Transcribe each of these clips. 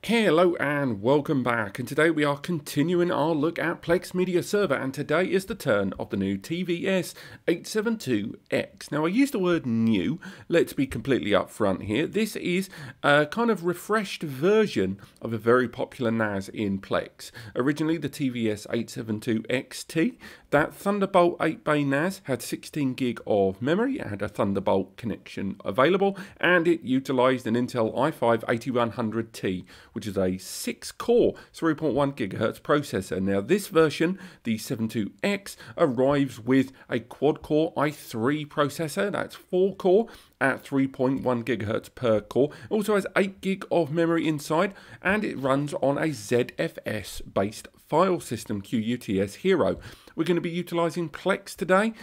Hello and welcome back, and today we are continuing our look at Plex Media Server, and today is the turn of the new TVS 872X. Now I use the word new, let's be completely upfront here. This is a kind of refreshed version of a very popular NAS in Plex. Originally the TVS 872XT, that Thunderbolt 8-bay NAS had 16 gig of memory, it had a Thunderbolt connection available, and it utilized an Intel i5-8100T, which is a 6-core 3.1 GHz processor. Now this version, the 72X, arrives with a quad-core i3 processor, that's 4-core at 3.1 GHz per core. It also has 8 gig of memory inside, and it runs on a ZFS based file system, QUTS Hero. We're going to be utilizing Plex today,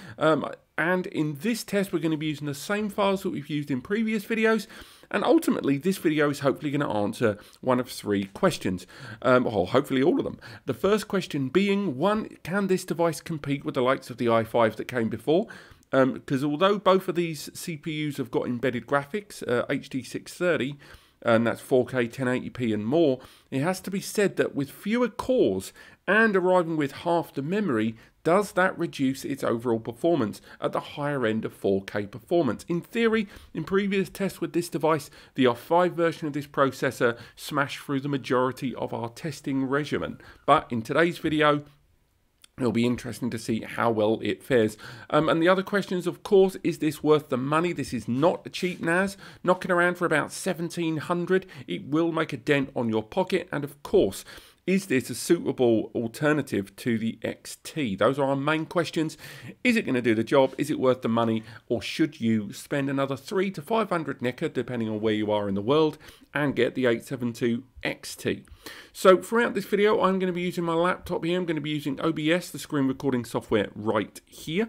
and in this test we're going to be using the same files that we've used in previous videos. And ultimately, this video is hopefully going to answer one of 3 questions, or hopefully all of them. The first question being, one, can this device compete with the likes of the i5 that came before? Because although both of these CPUs have got embedded graphics, HD 630, and that's 4K 1080p and more, it has to be said that with fewer cores and arriving with half the memory, does that reduce its overall performance at the higher end of 4K performance? In theory, in previous tests with this device, the i5 version of this processor smashed through the majority of our testing regimen. But in today's video, it'll be interesting to see how well it fares. And the other question is, of course, is this worth the money? This is not a cheap NAS, knocking around for about $1,700. It will make a dent on your pocket, and of course, is this a suitable alternative to the XT? Those are our main questions. Is it going to do the job? Is it worth the money? Or should you spend another $300 to $500 NECA, depending on where you are in the world, and get the 872 XT? So throughout this video, I'm going to be using my laptop here. I'm going to be using OBS, the screen recording software right here.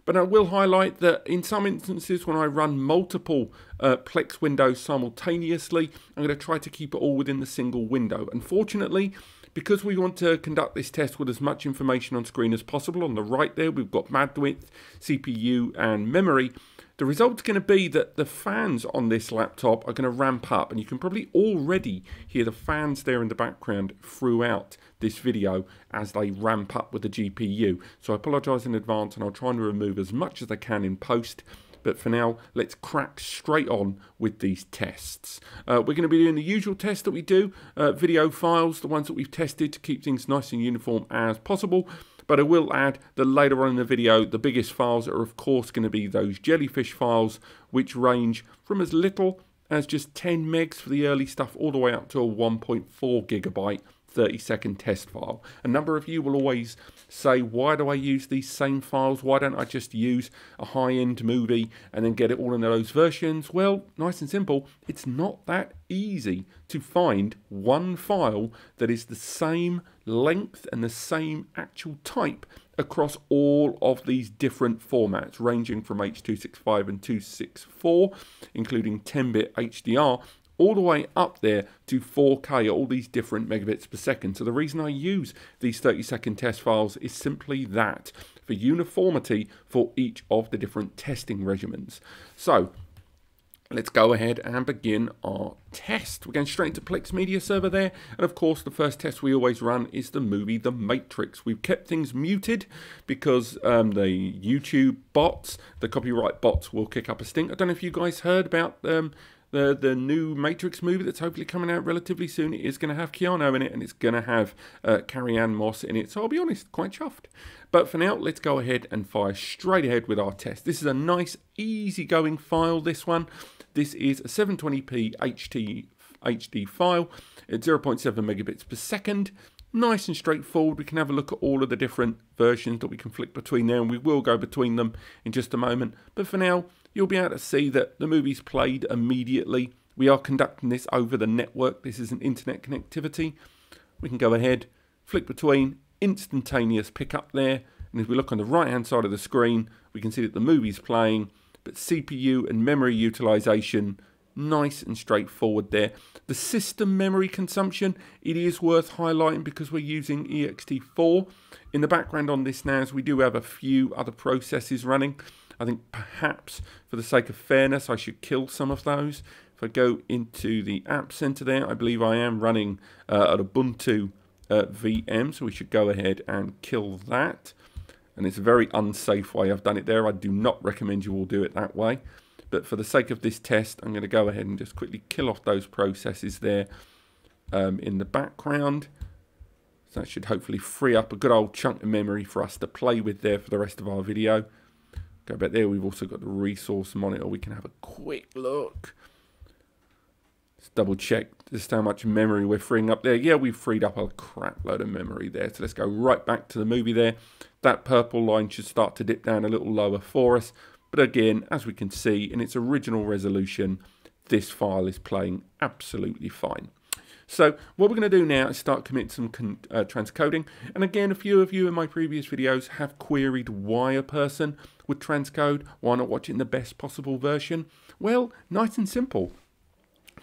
But I will highlight that in some instances when I run multiple Plex windows simultaneously, I'm going to try to keep it all within the single window. Unfortunately, because we want to conduct this test with as much information on screen as possible, on the right there we've got bandwidth, CPU and memory, the result's going to be that the fans on this laptop are going to ramp up, and you can probably already hear the fans there in the background throughout this video as they ramp up with the GPU. So I apologise in advance, and I'll try and remove as much as I can in post. But for now, let's crack straight on with these tests. We're going to be doing the usual test that we do, video files, the ones that we've tested to keep things nice and uniform as possible. But I will add that later on in the video, the biggest files are of course going to be those Jellyfish files, which range from as little as just 10 megs for the early stuff all the way up to a 1.4 gigabyte 30-second test file. A number of you will always say, why do I use these same files? Why don't I just use a high-end movie and then get it all in those versions? Well, nice and simple, it's not that easy to find one file that is the same length and the same actual type across all of these different formats, ranging from H.265 and 264, including 10-bit HDR, all the way up there to 4K, all these different megabits per second. So the reason I use these 30-second test files is simply that, for uniformity for each of the different testing regimens. So let's go ahead and begin our test. We're going straight into Plex Media Server there, and of course the first test we always run is the movie The Matrix. We've kept things muted because the YouTube bots, the copyright bots, will kick up a stink. I don't know if you guys heard about the new Matrix movie that's hopefully coming out relatively soon. It is going to have Keanu in it, and it's going to have Carrie-Anne Moss in it, so I'll be honest, quite chuffed. But for now, let's go ahead and fire straight ahead with our test. This is a nice, easy-going file, this one. This is a 720p HD file at 0.7 megabits per second. Nice and straightforward. We can have a look at all of the different versions that we can flick between there, and we will go between them in just a moment. But for now, you'll be able to see that the movie's played immediately. We are conducting this over the network. This is an internet connectivity. We can go ahead, flick between, instantaneous pickup there. And if we look on the right-hand side of the screen, we can see that the movie's playing, but CPU and memory utilization, nice and straightforward there. The system memory consumption, it is worth highlighting because we're using ext4. In the background on this NAS, we do have a few other processes running. I think perhaps for the sake of fairness, I should kill some of those. If I go into the App Center there, I believe I am running an Ubuntu VM, so we should go ahead and kill that. And it's a very unsafe way I've done it there. I do not recommend you all do it that way. But for the sake of this test, I'm going to go ahead and just quickly kill off those processes there in the background. So that should hopefully free up a good old chunk of memory for us to play with there for the rest of our video. Go back there, we've also got the resource monitor. We can have a quick look. Let's double check just how much memory we're freeing up there. Yeah, we've freed up a crap load of memory there. So let's go right back to the movie there. That purple line should start to dip down a little lower for us. But again, as we can see, in its original resolution, this file is playing absolutely fine. So what we're going to do now is start committing some transcoding. And again, a few of you in my previous videos have queried why a person would transcode, why not watch it in the best possible version? Well, nice and simple.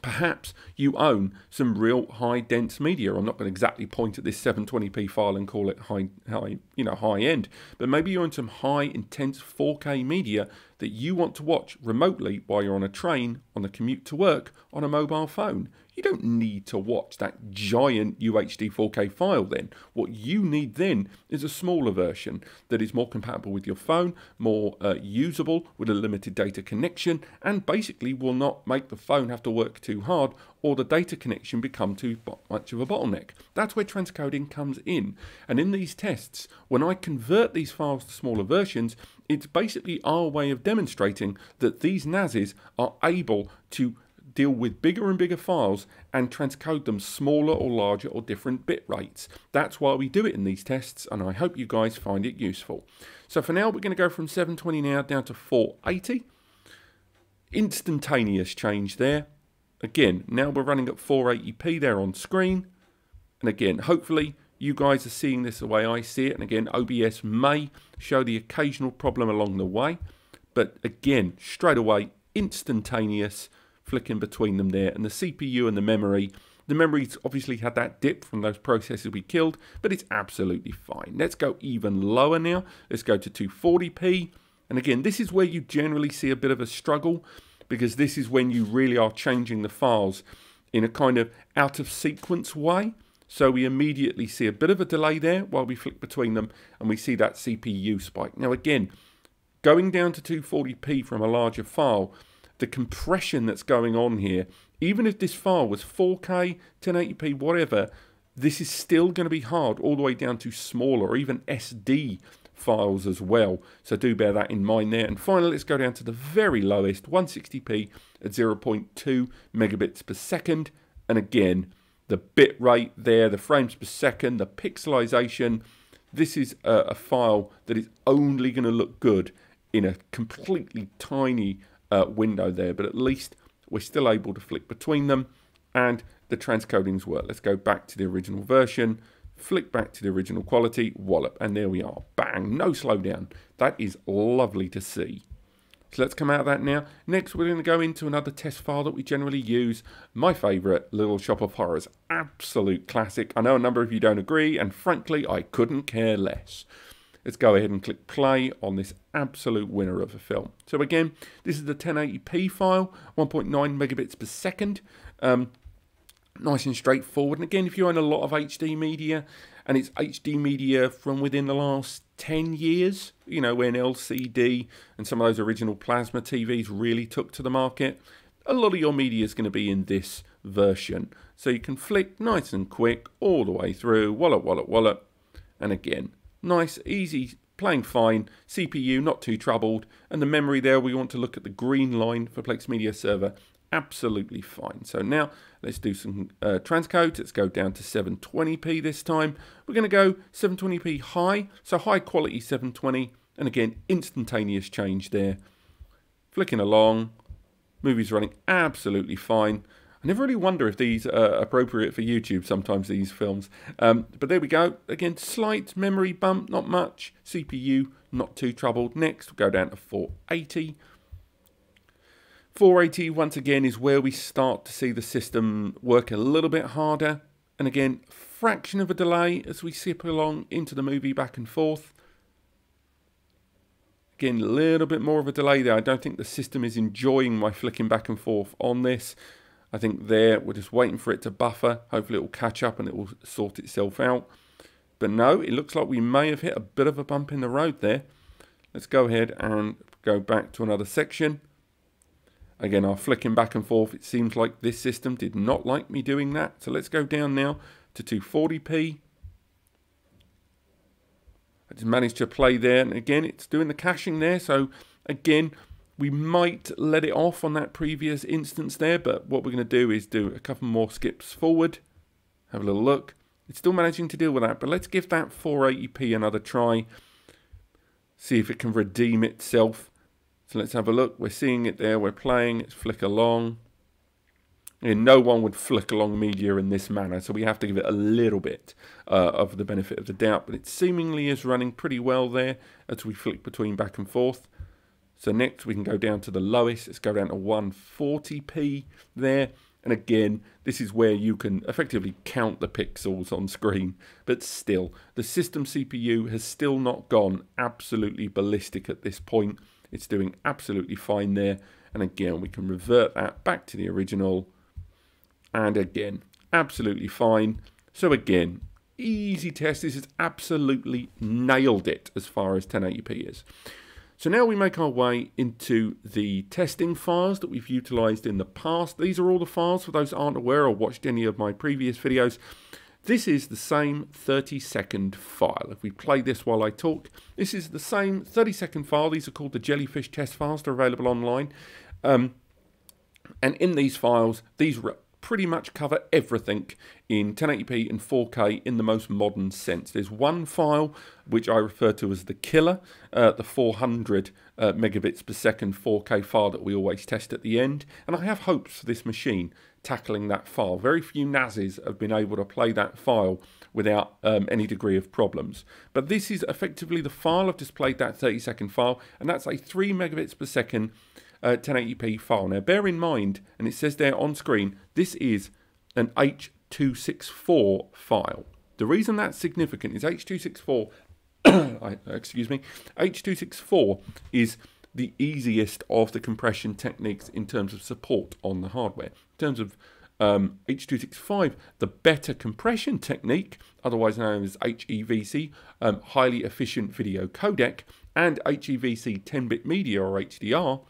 Perhaps you own some real high dense media. I'm not going to exactly point at this 720p file and call it high end, but maybe you own some high intense 4K media that you want to watch remotely while you're on a train, on the commute to work, on a mobile phone. You don't need to watch that giant UHD 4K file then. What you need then is a smaller version that is more compatible with your phone, more usable with a limited data connection, and basically will not make the phone have to work too hard or the data connection become too much of a bottleneck. That's where transcoding comes in. And in these tests, when I convert these files to smaller versions, it's basically our way of demonstrating that these NASs are able to deal with bigger and bigger files and transcode them smaller or larger or different bit rates. That's why we do it in these tests, and I hope you guys find it useful. So for now, we're going to go from 720 now down to 480. Instantaneous change there. Again, now we're running at 480p there on screen. And again, hopefully you guys are seeing this the way I see it. And again, OBS may show the occasional problem along the way. But again, straight away, instantaneous flicking between them there. And the CPU and the memory's obviously had that dip from those processes we killed, but it's absolutely fine. Let's go even lower now. Let's go to 240p. And again, this is where you generally see a bit of a struggle, because this is when you really are changing the files in a kind of out of sequence way. So we immediately see a bit of a delay there while we flick between them, and we see that CPU spike. Now again, going down to 240p from a larger file, the compression that's going on here, even if this file was 4K, 1080p, whatever, this is still going to be hard all the way down to smaller or even SD files as well. So do bear that in mind there. And finally, let's go down to the very lowest, 160p at 0.2 megabits per second. And again, the bit rate there, the frames per second, the pixelization, this is a file that is only going to look good in a completely tiny window there, but at least we're still able to flick between them and the transcodings work. Let's go back to the original version, flick back to the original quality, wallop, and there we are. Bang, no slowdown. That is lovely to see. So let's come out of that now. Next, we're going to go into another test file that we generally use. My favourite, Little Shop of Horrors. Absolute classic. I know a number of you don't agree, and frankly, I couldn't care less. Let's go ahead and click play on this absolute winner of a film. So again, this is the 1080p file, 1.9 megabits per second. Nice and straightforward. And again, if you own a lot of HD media, and it's HD media from within the last 10 years, you know, when LCD and some of those original plasma TVs really took to the market, a lot of your media is going to be in this version. So you can flick nice and quick all the way through, wallop, wallop, wallop. And again, nice, easy, playing fine, CPU not too troubled, and the memory there, we want to look at the green line for Plex Media Server, absolutely fine. So now let's do some transcodes. Let's go down to 720p this time. We're going to go 720p high, so high quality 720, and again, instantaneous change there. Flicking along, movie's running absolutely fine. I never really wonder if these are appropriate for YouTube sometimes, these films. But there we go. Again, slight memory bump, not much. CPU, not too troubled. Next, we'll go down to 480. 480, once again, is where we start to see the system work a little bit harder. And again, fraction of a delay as we zip along into the movie back and forth. Again, a little bit more of a delay there. I don't think the system is enjoying my flicking back and forth on this. I think there, we're just waiting for it to buffer. Hopefully it will catch up and it will sort itself out. But no, it looks like we may have hit a bit of a bump in the road there. Let's go ahead and go back to another section. Again, our flicking back and forth, it seems like this system did not like me doing that. So let's go down now to 240p. I just managed to play there, and again, it's doing the caching there. So again, we might let it off on that previous instance there, but what we're going to do is do a couple more skips forward. Have a little look. It's still managing to deal with that, but let's give that 480p another try. See if it can redeem itself. So let's have a look. We're seeing it there. We're playing. It's flick along. And no one would flick along media in this manner, so we have to give it a little bit of the benefit of the doubt. But it seemingly is running pretty well there as we flick between back and forth. So next we can go down to the lowest. Let's go down to 140p there. And again, this is where you can effectively count the pixels on screen. But still, the system CPU has still not gone absolutely ballistic at this point. It's doing absolutely fine there. And again, we can revert that back to the original. And again, absolutely fine. So again, easy test. This has absolutely nailed it as far as 1080p is. So now we make our way into the testing files that we've utilized in the past. These are all the files for those who aren't aware or watched any of my previous videos. This is the same 30-second file. If we play this while I talk, this is the same 30-second file. These are called the Jellyfish test files. They're available online. And in these files, these pretty much cover everything in 1080p and 4K in the most modern sense. There's one file which I refer to as the killer, the 400 megabits per second 4K file that we always test at the end. And I have hopes for this machine tackling that file. Very few NASes have been able to play that file without any degree of problems. But this is effectively the file. I've just played that 30-second file, and that's a 3 megabits per second 1080p file. Now bear in mind, and it says there on screen, this is an H.264 file. The reason that's significant is H.264, excuse me, H.264 is the easiest of the compression techniques in terms of support on the hardware. In terms of H.265, the better compression technique, otherwise known as HEVC, highly efficient video codec, and HEVC 10-bit media or HDR,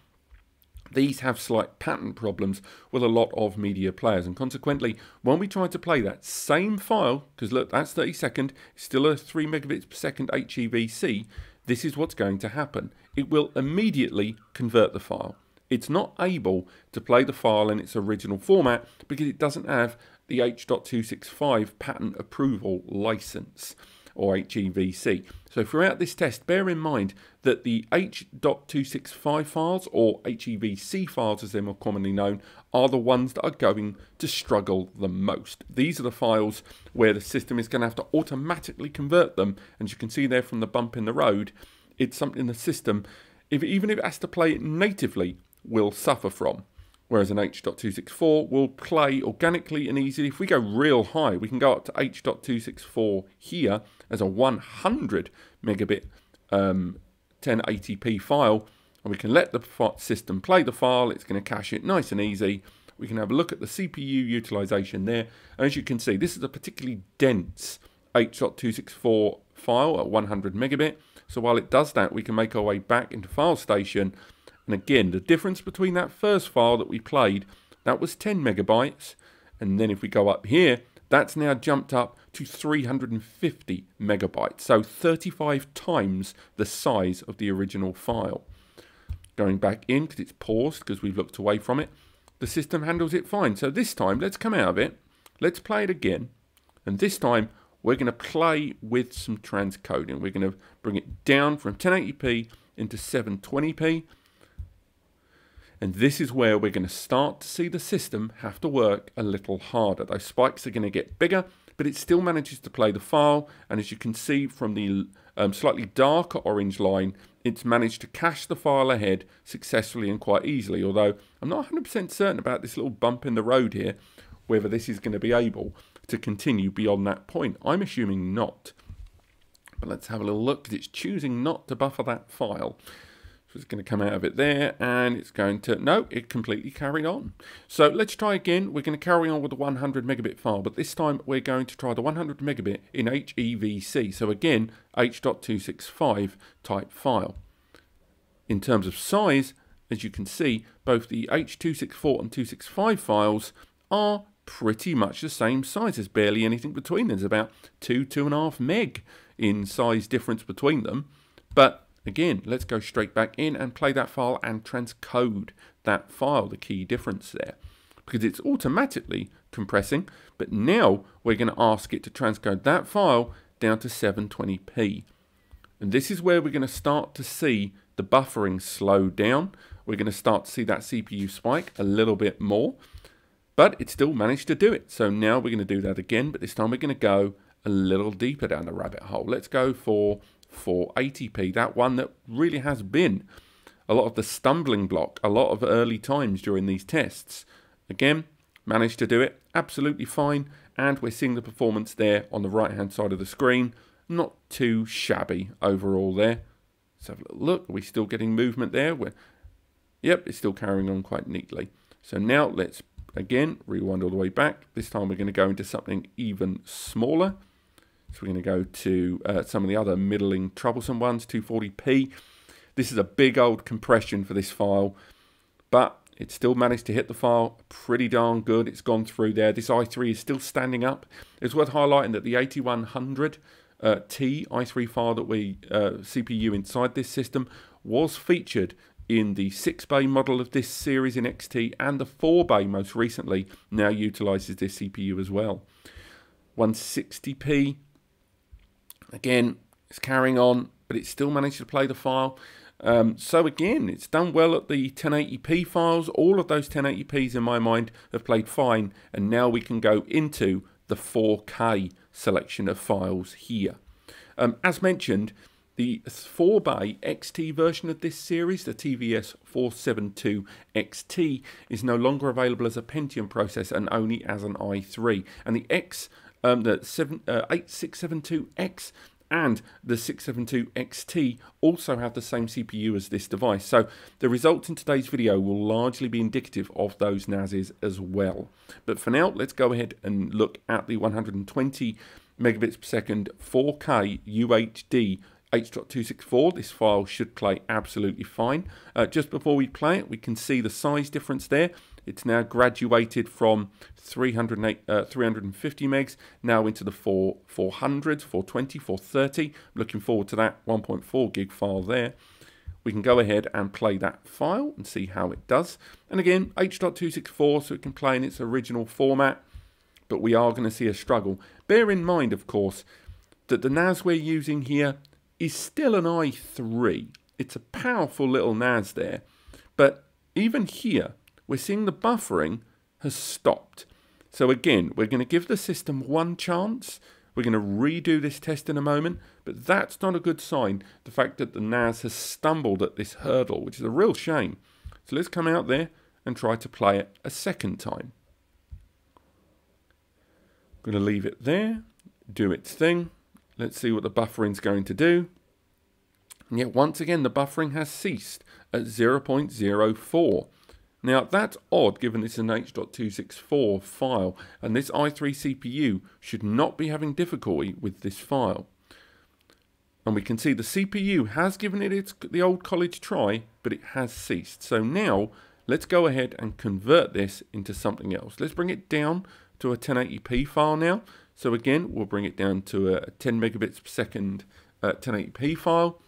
these have slight pattern problems with a lot of media players, and consequently, when we try to play that same file, because look, that's 30 second, still a 3 megabits per second HEVC, this is what's going to happen. It will immediately convert the file. It's not able to play the file in its original format because it doesn't have the H.265 pattern approval license, or HEVC. So throughout this test, bear in mind that the H.265 files, or HEVC files as they're more commonly known, are the ones that are going to struggle the most. These are the files where the system is going to have to automatically convert them, and you can see there from the bump in the road, it's something the system, even if it has to play it natively, will suffer from. Whereas an H.264 will play organically and easily. If we go real high, we can go up to H.264 here as a 100 megabit 1080p file, and we can let the system play the file. It's going to cache it nice and easy. We can have a look at the CPU utilization there. And as you can see, this is a particularly dense H.264 file at 100 megabit. So while it does that, we can make our way back into File Station. And again, the difference between that first file that we played, that was 10 megabytes. And then if we go up here, that's now jumped up to 350 megabytes. So 35 times the size of the original file. Going back in, because it's paused, because we've looked away from it, the system handles it fine. So this time, let's come out of it. Let's play it again. And this time, we're going to play with some transcoding. We're going to bring it down from 1080p into 720p. And this is where we're going to start to see the system have to work a little harder. Those spikes are going to get bigger, but it still manages to play the file. And as you can see from the slightly darker orange line, it's managed to cache the file ahead successfully and quite easily. Although I'm not 100% certain about this little bump in the road here, whether this is going to be able to continue beyond that point. I'm assuming not. But let's have a little look, because it's choosing not to buffer that file. it's going to come out of it there, and it's going to, no, it completely carried on. So let's try again. We're going to carry on with the 100 megabit file, but this time we're going to try the 100 megabit in HEVC. So again, H.265 type file. In terms of size, as you can see, both the H.264 and 265 files are pretty much the same size. There's barely anything between them. There's about 2.5 meg in size difference between them. But again, let's go straight back in and play that file and transcode that file, the key difference there. Because it's automatically compressing, but now we're going to ask it to transcode that file down to 720p. And this is where we're going to start to see the buffering slow down. We're going to start to see that CPU spike a little bit more, but it still managed to do it. So now we're going to do that again, but this time we're going to go a little deeper down the rabbit hole. Let's go for 480p, that one that really has been a lot of the stumbling block a lot of early times during these tests. Again, managed to do it absolutely fine, and we're seeing the performance there on the right hand side of the screen. Not too shabby overall there. Let's have a little look. Are we still getting movement there? Yep, it's still carrying on quite neatly. So now let's again rewind all the way back. This time we're going to go into something even smaller. So we're going to go to some of the other middling troublesome ones, 240p. This is a big old compression for this file, but it still managed to hit the file pretty darn good. It's gone through there. This i3 is still standing up. It's worth highlighting that the 8100T i3 file that CPU inside this system was featured in the 6-bay model of this series in XT, and the 4-bay most recently now utilizes this CPU as well. 160p. Again, it's carrying on, but it still managed to play the file. So again, it's done well at the 1080p files. All of those 1080p's in my mind have played fine, and now we can go into the 4K selection of files here. As mentioned, the 4-bay XT version of this series, the TVS 872XT, is no longer available as a Pentium processor and only as an i3. And the 8672X and the 672XT also have the same CPU as this device. So the results in today's video will largely be indicative of those NASs as well. But for now, let's go ahead and look at the 120 megabits per second 4K UHD H.264. This file should play absolutely fine. Just before we play it, we can see the size difference there. It's now graduated from 350 megs now into the 400, 420, 430. Looking forward to that 1.4 gig file there. We can go ahead and play that file and see how it does. And again, H.264, so it can play in its original format, but we are going to see a struggle. Bear in mind, of course, that the NAS we're using here is still an i3. It's a powerful little NAS there, but even here we're seeing the buffering has stopped. So again, we're going to give the system one chance. We're going to redo this test in a moment, but that's not a good sign, the fact that the NAS has stumbled at this hurdle, which is a real shame. So let's come out there and try to play it a second time. I'm going to leave it there, do its thing. Let's see what the buffering's going to do. And yet once again, the buffering has ceased at 0.04. Now that's odd, given this is an H.264 file, and this i3 CPU should not be having difficulty with this file. And we can see the CPU has given it the old college try, but it has ceased. So now let's go ahead and convert this into something else. Let's bring it down to a 1080p file now. So again, we'll bring it down to a 10 megabits per second 1080p file.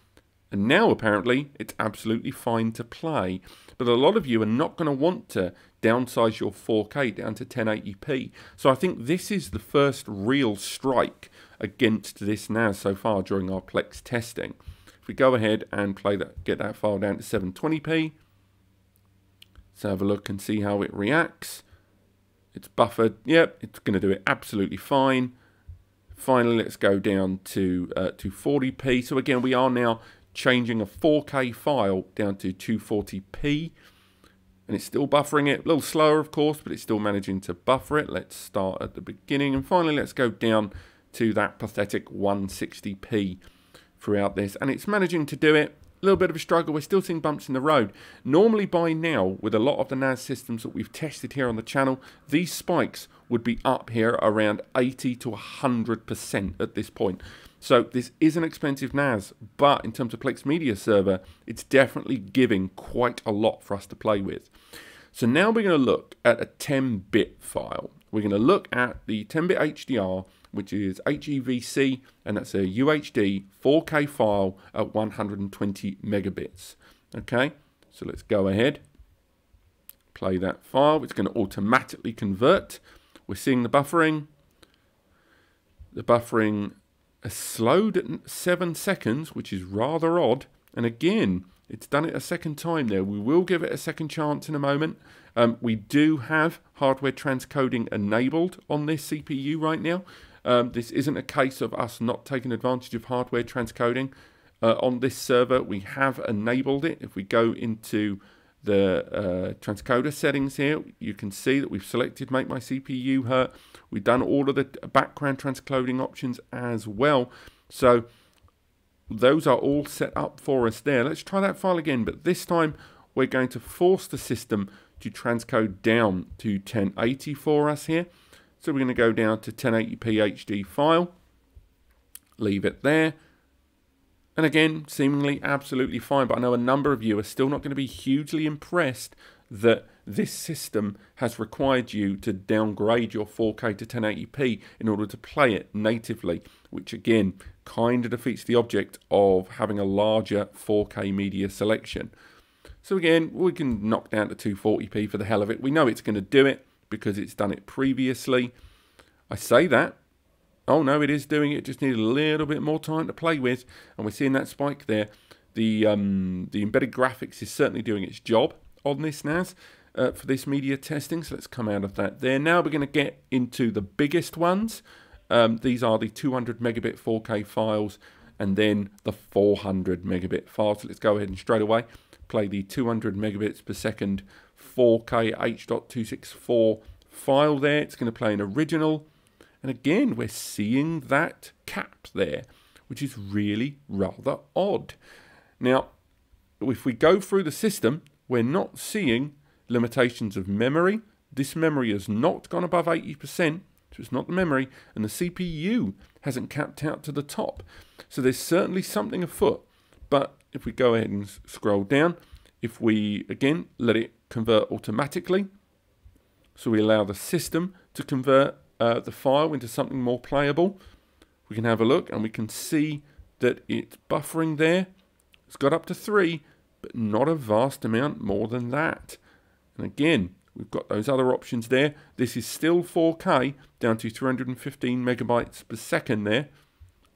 And now apparently it's absolutely fine to play. But a lot of you are not going to want to downsize your 4K down to 1080p. So I think this is the first real strike against this NAS so far during our Plex testing. If we go ahead and play that, get that file down to 720p. Let's have a look and see how it reacts. It's buffered. Yep, it's going to do it absolutely fine. Finally, let's go down to 240p. So again, we are now changing a 4K file down to 240p. And it's still buffering it. A little slower, of course, but it's still managing to buffer it. Let's start at the beginning. And finally, let's go down to that pathetic 160p throughout this. And it's managing to do it a little bit of a struggle. We're still seeing bumps in the road. Normally by now, with a lot of the NAS systems that we've tested here on the channel, these spikes would be up here around 80 to 100% at this point. So this is an expensive NAS, but in terms of Plex Media Server, it's definitely giving quite a lot for us to play with. So now we're going to look at a 10-bit file. We're going to look at the 10-bit HDR, which is Hevc, and that's a UHD 4K file at 120 megabits. Okay, so let's go ahead, play that file. It's going to automatically convert. We're seeing the buffering. The buffering has slowed at 7 seconds, which is rather odd. And again, it's done it a second time there. We will give it a second chance in a moment. We do have hardware transcoding enabled on this CPU right now. This isn't a case of us not taking advantage of hardware transcoding. On this server, we have enabled it. If we go into the transcoder settings here, you can see that we've selected Make My CPU Hurt. We've done all of the background transcoding options as well. So those are all set up for us there. Let's try that file again, but this time we're going to force the system to transcode down to 1080 for us here. So we're going to go down to 1080p HD file, leave it there. And again, seemingly absolutely fine, but I know a number of you are still not going to be hugely impressed that this system has required you to downgrade your 4K to 1080p in order to play it natively, which again, kind of defeats the object of having a larger 4K media selection. So again, we can knock down to 240p for the hell of it. We know it's going to do it because it's done it previously. I say that. Oh no, it is doing it. Just needed a little bit more time to play with, and we're seeing that spike there. The embedded graphics is certainly doing its job on this NAS for this media testing. So let's come out of that there. Now we're going to get into the biggest ones. These are the 200 megabit 4K files, and then the 400 megabit files. So let's go ahead and straight away play the 200 megabits per second 4K H.264 file there. It's going to play an original. And again, we're seeing that cap there, which is really rather odd. Now, if we go through the system, we're not seeing limitations of memory. This memory has not gone above 80%, so it's not the memory, and the CPU hasn't capped out to the top. So there's certainly something afoot. But if we go ahead and scroll down, if we, again, let it convert automatically, so we allow the system to convert the file into something more playable, we can have a look and we can see that it's buffering there. It's got up to 3, but not a vast amount more than that. And again, we've got those other options there. This is still 4K down to 315 megabytes per second there,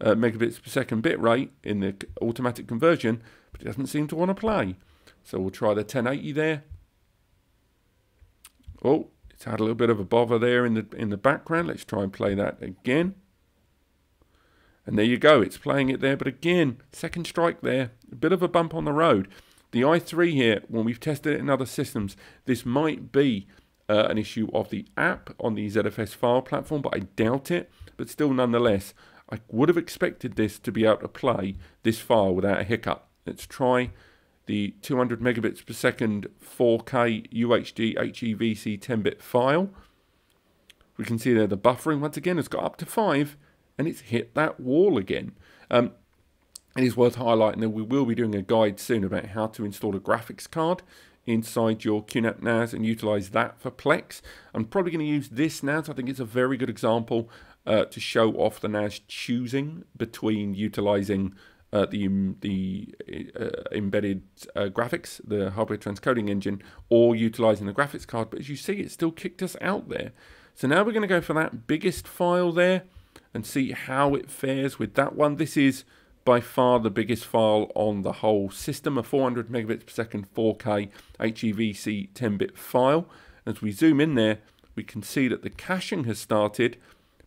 megabits per second bit rate in the automatic conversion, but it doesn't seem to want to play. So we'll try the 1080 there. Oh, it's had a little bit of a bother there in the background. Let's try and play that again. And there you go, it's playing it there, but again, second strike there, a bit of a bump on the road. The i3 here, when we've tested it in other systems, this might be an issue of the app on the ZFS file platform, but I doubt it. But still, nonetheless, I would have expected this to be able to play this file without a hiccup. Let's try the 200 megabits per second 4K UHD Hevc 10-bit file. We can see there the buffering, once again, has got up to 5, and it's hit that wall again. It is worth highlighting that we will be doing a guide soon about how to install a graphics card inside your QNAP NAS and utilize that for Plex. I'm probably going to use this NAS. I think it's a very good example to show off the NAS choosing between utilizing the embedded graphics, the hardware transcoding engine, or utilizing the graphics card. But as you see, it still kicked us out there. So now we're going to go for that biggest file there and see how it fares with that one. This is by far the biggest file on the whole system, a 400 megabits per second 4K Hevc 10-bit file. As we zoom in there, we can see that the caching has started,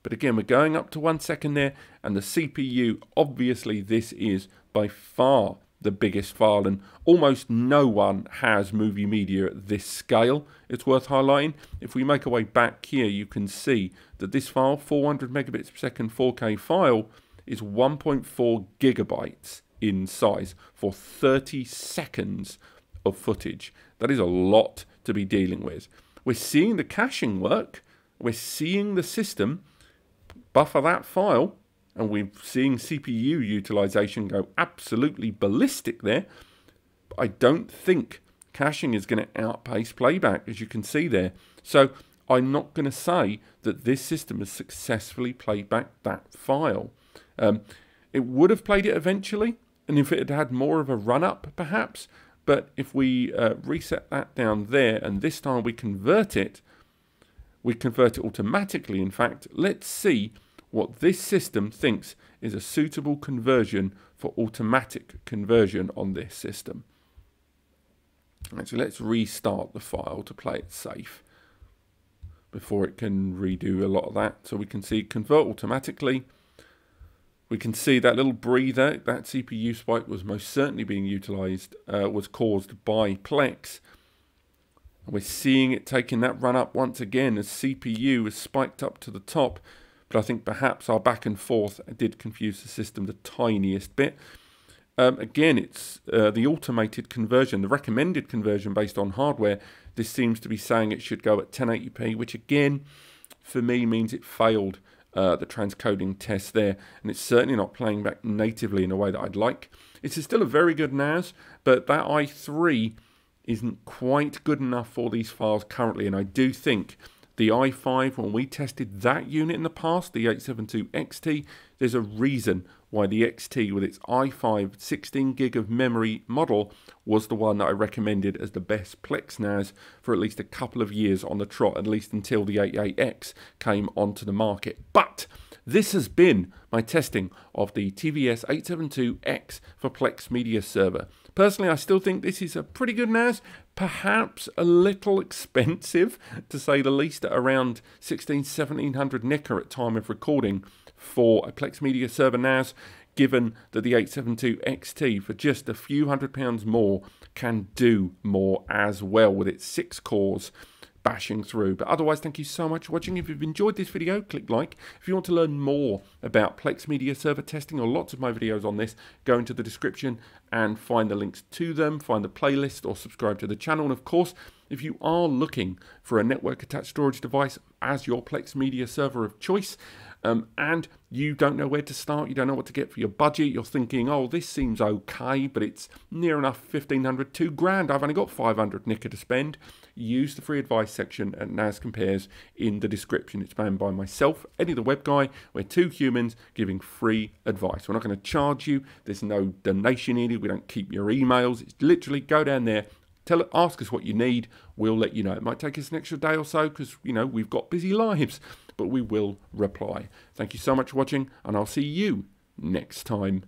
but again, we're going up to 1 second there, and the CPU, obviously this is by far the biggest file, and almost no one has movie media at this scale. It's worth highlighting. If we make our way back here, you can see that this file, 400 megabits per second 4K file, is 1.4 gigabytes in size for 30 seconds of footage. That is a lot to be dealing with. We're seeing the caching work, we're seeing the system buffer that file, and we're seeing CPU utilization go absolutely ballistic there. But I don't think caching is going to outpace playback, as you can see there. So I'm not going to say that this system has successfully played back that file. It would have played it eventually, and if it had had more of a run-up, perhaps. But if we reset that down there, and this time we convert it automatically, in fact. Let's see what this system thinks is a suitable conversion for automatic conversion on this system. Right, so let's restart the file to play it safe before it can redo a lot of that. So we can see convert automatically. We can see that little breather, that CPU spike was most certainly being utilized, was caused by Plex. And we're seeing it taking that run up once again as CPU is spiked up to the top. But I think perhaps our back and forth did confuse the system the tiniest bit. Again, it's the automated conversion, the recommended conversion based on hardware. This seems to be saying it should go at 1080p, which again, for me, means it failed the transcoding test there, and it's certainly not playing back natively in a way that I'd like. It's still a very good NAS, but that i3 isn't quite good enough for these files currently, and I do think the i5, when we tested that unit in the past, the 872XT, there's a reason why the XT with its i5 16 gig of memory model was the one that I recommended as the best Plex NAS for at least a couple of years on the trot, at least until the 88X came onto the market. But this has been my testing of the TVS 872X for Plex Media Server. Personally, I still think this is a pretty good NAS, perhaps a little expensive, to say the least, at around 1700 Nika at time of recording for a Plex Media Server NAS, given that the 872XT for just a few £100 more can do more as well with its 6 cores bashing through. But otherwise, thank you so much for watching. If you've enjoyed this video, click like. If you want to learn more about Plex Media Server testing or lots of my videos on this, go into the description and find the links to them, find the playlist or subscribe to the channel. And of course, if you are looking for a network attached storage device as your Plex Media Server of choice, and you don't know where to start, you don't know what to get for your budget, you're thinking, oh, this seems okay, but it's near enough 1500, 2 grand, I've only got 500 Nika to spend, use the free advice section at NAS Compares in the description. It's manned by myself, Eddie the Web Guy. We're 2 humans giving free advice. We're not going to charge you, there's no donation needed, we don't keep your emails, it's literally go down there, ask us what you need, we'll let you know. It might take us an extra day or so because, you know, we've got busy lives, but we will reply. Thank you so much for watching, and I'll see you next time.